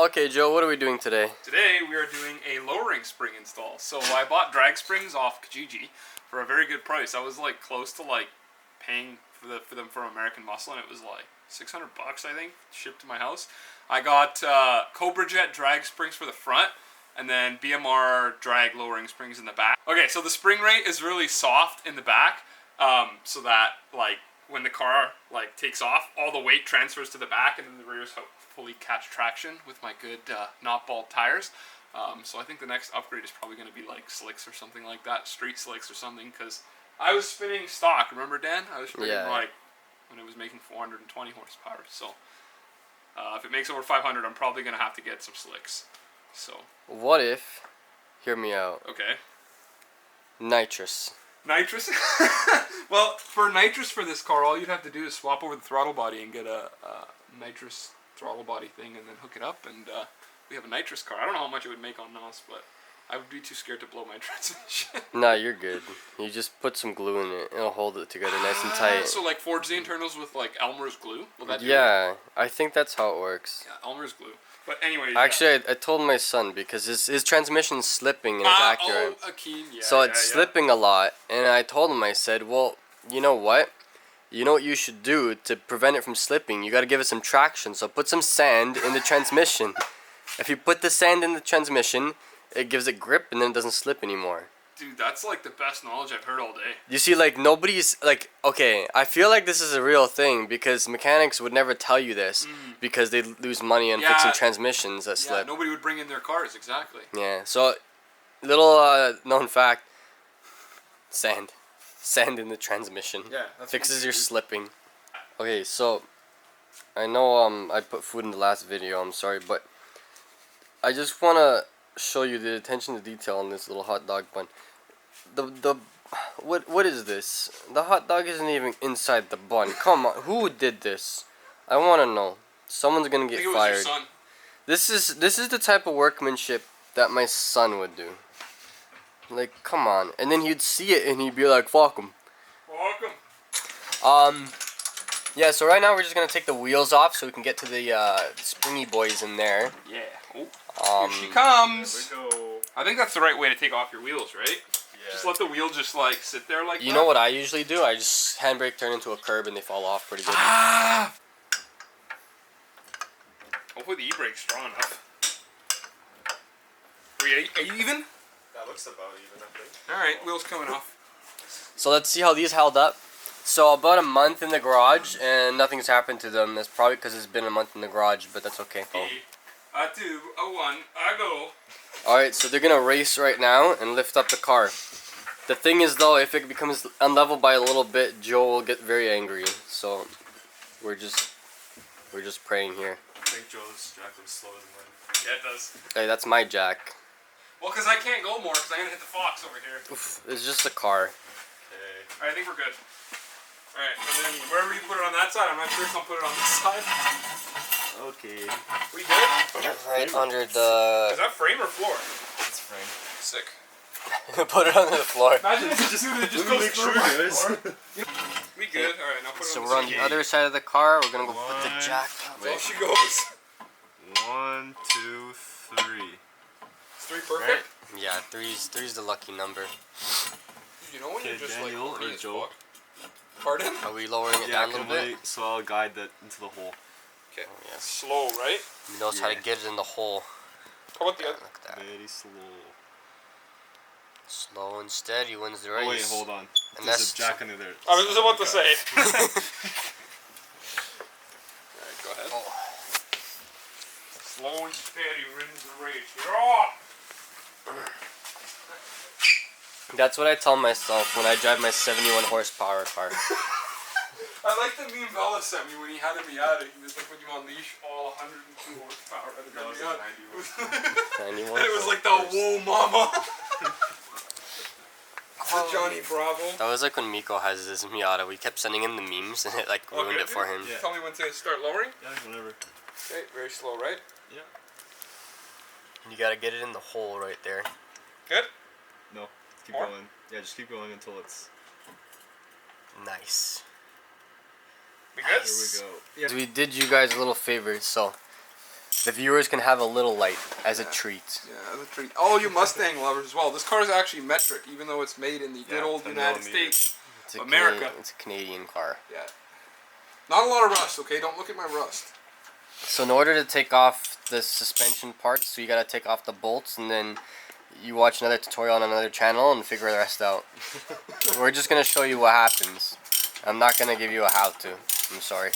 Okay, Joe, what are we doing today? Today we are doing a lowering spring install. So I bought drag springs off Kijiji for a very good price. I was like close to like paying for them from American Muscle, and it was like $600 I think, shipped to my house. I got Cobra Jet drag springs for the front, and then BMR drag lowering springs in the back. Okay, so the spring rate is really soft in the back, so that like when the car like takes off, all the weight transfers to the back, and then the rears fully catch traction with my good not bald tires. So I think the next upgrade is probably going to be like slicks or something like that, street slicks or something, because I was spinning stock. Remember, Dan? I was spinning like when it was making 420 horsepower. So if it makes over 500, I'm probably going to have to get some slicks. So what if? Hear me out. Okay. Nitrous. Nitrous? Well, for nitrous for this car, all you'd have to do is swap over the throttle body and get a nitrous throttle body thing, and then hook it up, and we have a nitrous car. I don't know how much it would make on NOS, but I would be too scared to blow my transmission. Nah, you're good. You just put some glue in it. It'll hold it together nice and tight. So like forge the internals with like Elmer's glue? Will that do it? I think that's how it works. Yeah, Elmer's glue. But anyway. Actually, I told my son because his transmission's slipping in his Acura. Oh, Akeem, yeah. So it's slipping a lot, and I told him, I said, well, you know what? You know what you should do to prevent it from slipping? You got to give it some traction. So put some sand in the transmission. If you put the sand in the transmission, it gives it grip, and then it doesn't slip anymore. Dude, that's like the best knowledge I've heard all day. You see, like, nobody's, like, okay, I feel like this is a real thing because mechanics would never tell you this because they lose money on fixing transmissions that slip. Yeah, nobody would bring in their cars, exactly. Yeah, so, little known fact, sand in the transmission. Yeah, that's fixes your slipping. Okay, so, I know I put food in the last video, I'm sorry, but I just want to show you the attention to detail on this little hot dog bun. What is this? The hot dog isn't even inside the bun. Come on, who did this? I want to know. Someone's gonna get fired. Your son. This is the type of workmanship that my son would do. Like, come on. And then he'd see it and he'd be like, fuck him. Fuck him. Yeah, so right now we're just gonna take the wheels off so we can get to the springy boys in there. Yeah. Oh. Here she comes. There we go. I think that's the right way to take off your wheels, right? Yeah. Just let the wheel just like sit there like that. You know what I usually do? I just handbrake turn into a curb and they fall off pretty good. Ah! Hopefully the e-brake's strong enough. Are you even? That looks about even, I think. Alright, wheels coming off. So let's see how these held up. So about a month in the garage and nothing's happened to them. That's probably because it's been a month in the garage, but that's okay. A 2, a 1, I go. Alright, so they're gonna race right now and lift up the car. The thing is though, if it becomes unlevel by a little bit, Joe will get very angry. So we're just praying here. I think Joe's jack was slower than mine. Yeah, it does. Hey, that's my jack. Well, because I can't go more because I'm gonna hit the fox over here. Oof, it's just a car. Okay. Alright, I think we're good. Alright, and then wherever you put it on that side, I'm not sure if I'll put it on this side. Okay. We good? Right under the... Is that frame or floor? It's frame. Sick. Put it under the floor. Imagine if it just goes through my floor. We good? Alright, now put it So on we're on the other side of the car. We're gonna go put the jack up. There she goes. 1, 2, 3. Is 3 perfect? Yeah, three's the lucky number. You know when you're just Daniel like or Joe? Pardon? Are we lowering it down a little bit? Wait, so I'll guide that into the hole. Okay. Oh, yeah. Slow, right? He knows how to get it in the hole. How about the other? Like that. Very slow. Slow and steady wins the race. Oh, wait, hold on. And There's a jack under there. I was just about to say. Alright, go ahead. Oh. Slow and steady wins the race. Yeah! That's what I tell myself when I drive my 71 horsepower car. I like the meme Bella sent me when he had a Miata. He was like, when you unleash all 102 horsepower out of the Miata. 91. And it was like the whoa mama. The Johnny Bravo. That was like when Miko has his Miata. We kept sending him the memes and it like ruined it for him. Yeah. Tell me when to start lowering. Yeah, whatever. Okay, very slow, right? Yeah. You gotta get it in the hole right there. Good? No, keep More? going. Yeah, just keep going until it's... Nice. We good? Here we go. Yeah. We did you guys a little favor, so the viewers can have a little light as a treat. Yeah, that's a treat. All you Mustang lovers as well. This car is actually metric, even though it's made in the good old 10 United millimeters. States. It's a America. It's a Canadian car. Yeah. Not a lot of rust, okay? Don't look at my rust. So in order to take off the suspension parts, so you gotta take off the bolts, and then you watch another tutorial on another channel and figure the rest out. We're just gonna show you what happens. I'm not gonna give you a how-to. I'm sorry.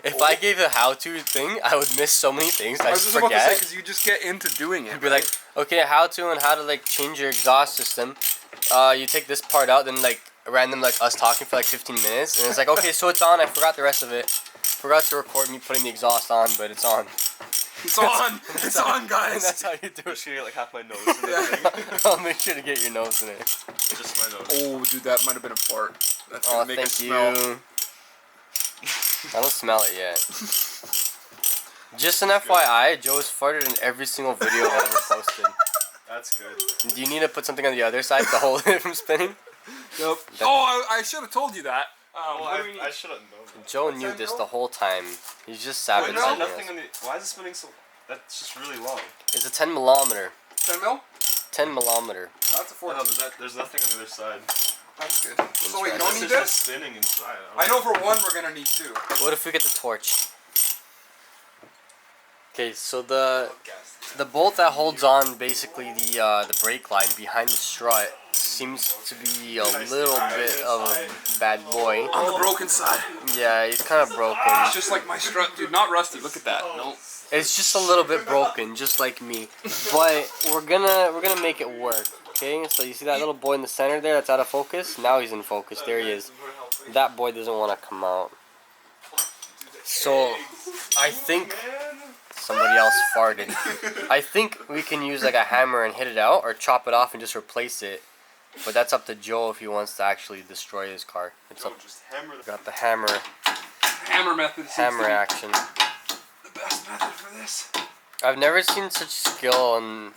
If I gave a how-to thing, I would miss so many things. I was just about to say, forget. because you just get into doing it. You'd be like, okay, how-to and how to like change your exhaust system. You take this part out, then like random like us talking for like 15 minutes, and it's like, okay, so it's on. I forgot the rest of it. Forgot to record me putting the exhaust on, but it's on. It's on! It's on, guys! And that's how you do I'm it. just gonna get like half my nose in the thing. I'll make sure to get your nose in it. Just my nose. Oh, dude, that might have been a fart. That's Oh, gonna make it thank smell. you. I don't smell it yet. Just an FYI, Joe's farted in every single video I've ever posted. That's good. Do you need to put something on the other side to hold it from spinning? Yep. Oh, I should have told you that. Well, What do we need? I should have known. Joe knew this the whole time. He's just sabotaging There's us. nothing on the. Why is it spinning so? That's just really long. It's a 10 millimeter. 10 mil? 10 millimeter. That's a Oh, 14. no, there's nothing on the other side. That's good. So wait, you don't It's need just this? spinning inside. I know for one we're gonna need two. What if we get the torch? Okay, so the bolt that holds on basically the brake line behind the strut seems to be a little bit of a bad boy. On the broken side. Yeah, he's kind of broken. It's just like my strut, dude. Not rusty. Look at that. No. It's just a little bit broken, just like me. But we're gonna make it work. Okay, so you see that little boy in the center there that's out of focus? Now he's in focus. There he is. That boy doesn't want to come out. So I think somebody else farted. I think we can use like a hammer and hit it out, or chop it off and just replace it. But that's up to Joe if he wants to actually destroy his car. It's up. Just hammer the. Got the hammer Hammer method. seems to hammer be action. The best method for this. I've never seen such skill in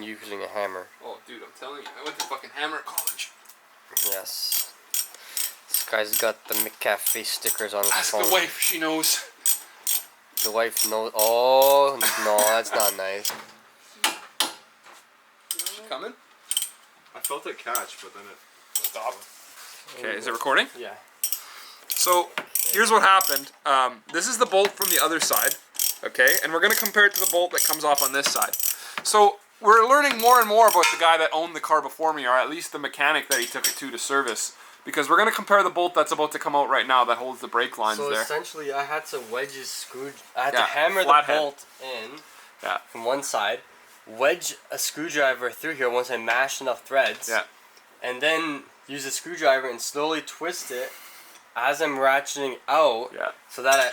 using a hammer. Oh, dude, I'm telling you, I went to fucking hammer at college. Yes. This guy's got the McCafe stickers on his Ask phone. the wife. She knows. The wife knows. Oh no, that's not nice. She coming? I felt it catch, but then it Stopped. Okay, is it recording? Yeah. So here's what happened. This is the bolt from the other side, okay? And we're gonna compare it to the bolt that comes off on this side. So we're learning more and more about the guy that owned the car before me, or at least the mechanic that he took it to service. Because we're gonna compare the bolt that's about to come out right now that holds the brake lines So there. essentially, I had to wedge his screw. I had Yeah, to hammer the flathead. bolt in Yeah. from one side, wedge a screwdriver through here once I mashed enough threads. Yeah. And then use a screwdriver and slowly twist it as I'm ratcheting out. Yeah. So that I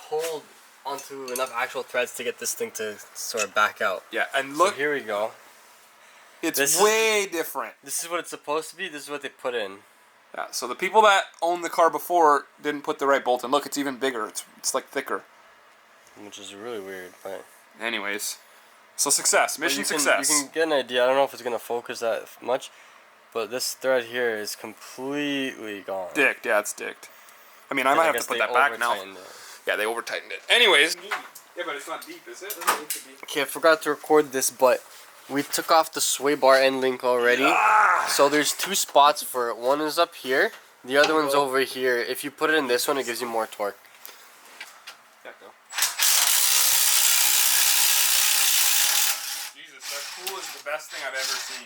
pulled onto enough actual threads to get this thing to sort of back out. Yeah, and So look, here we go. it's this is- way different. This is what it's supposed to be. This is what they put in. Yeah, so the people that owned the car before didn't put the right bolt in. Look, it's even bigger. It's like thicker. Which is really weird, but Anyways, so success, mission you can, success. You can get an idea. I don't know if it's gonna focus that much, but this thread here is completely gone. Dicked, yeah, it's dicked. I mean, I And might have guess to put they that back now. over-tightened it. Yeah, they over tightened it. Anyways. Yeah, but it's not deep, is it? Okay, I forgot to record this, but we took off the sway bar end link already. So there's two spots for it. One is up here. The other one's over here. If you put it in this one, it gives you more torque. Yeah, go. Jesus, that tool is the best thing I've ever seen.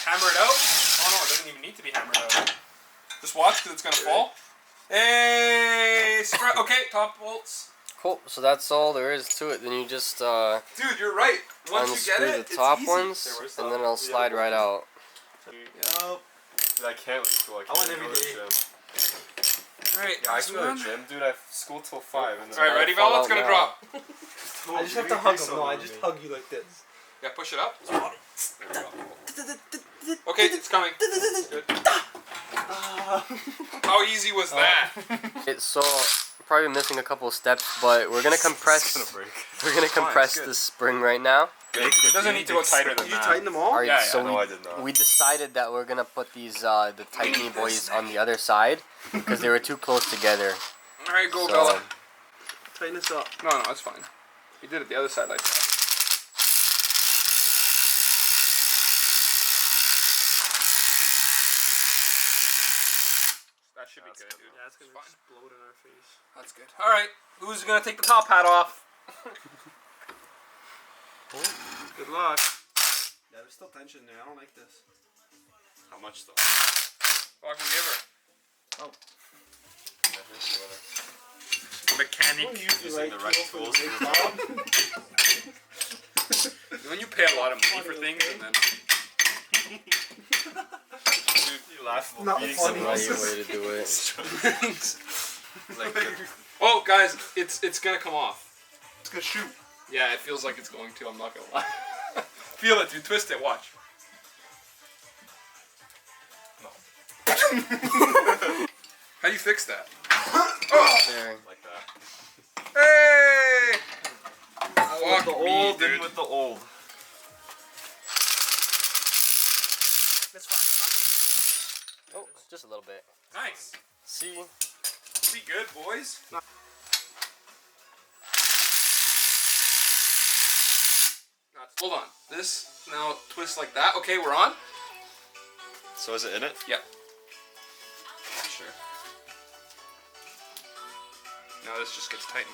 Hammer it out. Oh no, it doesn't even need to be hammered out. Just watch, because it's going to fall. Hey! Okay, top bolts. Cool. So that's all there is to it. Then you just Dude, you're right. Once you unscrew get it, the top it's easy. ones, and then it'll slide right out. Yup. Dude, I can't wait to school. I want can't every go to the day. gym. Alright, Yeah, I can go to the gym, dude. I have school till 5. And then Alright, ready, Fall Val? It's out going to now. drop. I just have to hug him. No, I just hug you like this. Yeah, push it up. There we go. Okay, it's coming. Good. How easy was that? So we're probably missing a couple of steps, but we're gonna compress. It's gonna break. We're gonna compress good. the spring right now. It doesn't need to go tighter than Did you that. tighten them all? Alright, Yeah, yeah, so no, I did not. we decided that we're gonna put these the tightening boys on the other side because they were too close together. Alright, go, So Bella. Tighten this up. No, it's fine. You did it the other side like that. That should be good, dude. Yeah, it's gonna Fine. explode in our face. That's good. All right, who's gonna take the top hat off? Good luck. Yeah, there's still tension there. I don't like this. How much though? Fucking give her. Oh. Mechanic. Using the right tools. When you pay a lot of money for things and then. You laugh Not beating funny. someone Right else's. way to do it. Like, Oh, guys, it's gonna come off. It's gonna shoot. Yeah, it feels like it's going to. I'm not gonna lie. Feel it, dude. Twist it. Watch. no. How do you fix that? There. Like that. Hey! With the Fuck me, old dude. and with the old. That's fine. Oh, just a little bit. Nice. See? See good, boys. Hold on. This now twists like that. Okay, we're on. So is it in it? Yeah. Sure. Now this just gets tightened.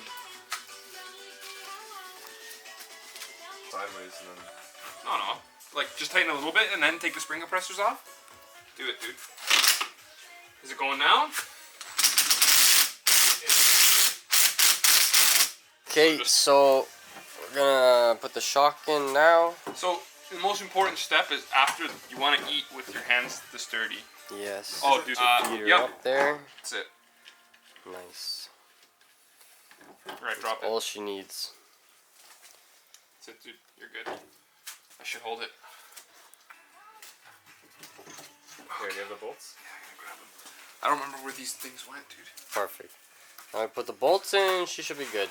Sideways and then. No. Like just tighten a little bit and then take the spring compressors off. Do it, dude. Is it going down? Okay, so we're gonna put the shock in now. So the most important step is after you want to eat with your hands this dirty. Yes. Oh, dude. Feed her Yep. up there. That's it. Nice. Right, drop it. All she needs. That's it, dude. You're good. I should hold it. Here, do you have the bolts? Yeah, I'm gonna grab them. I don't remember where these things went, dude. Perfect. Now we put the bolts in, she should be good.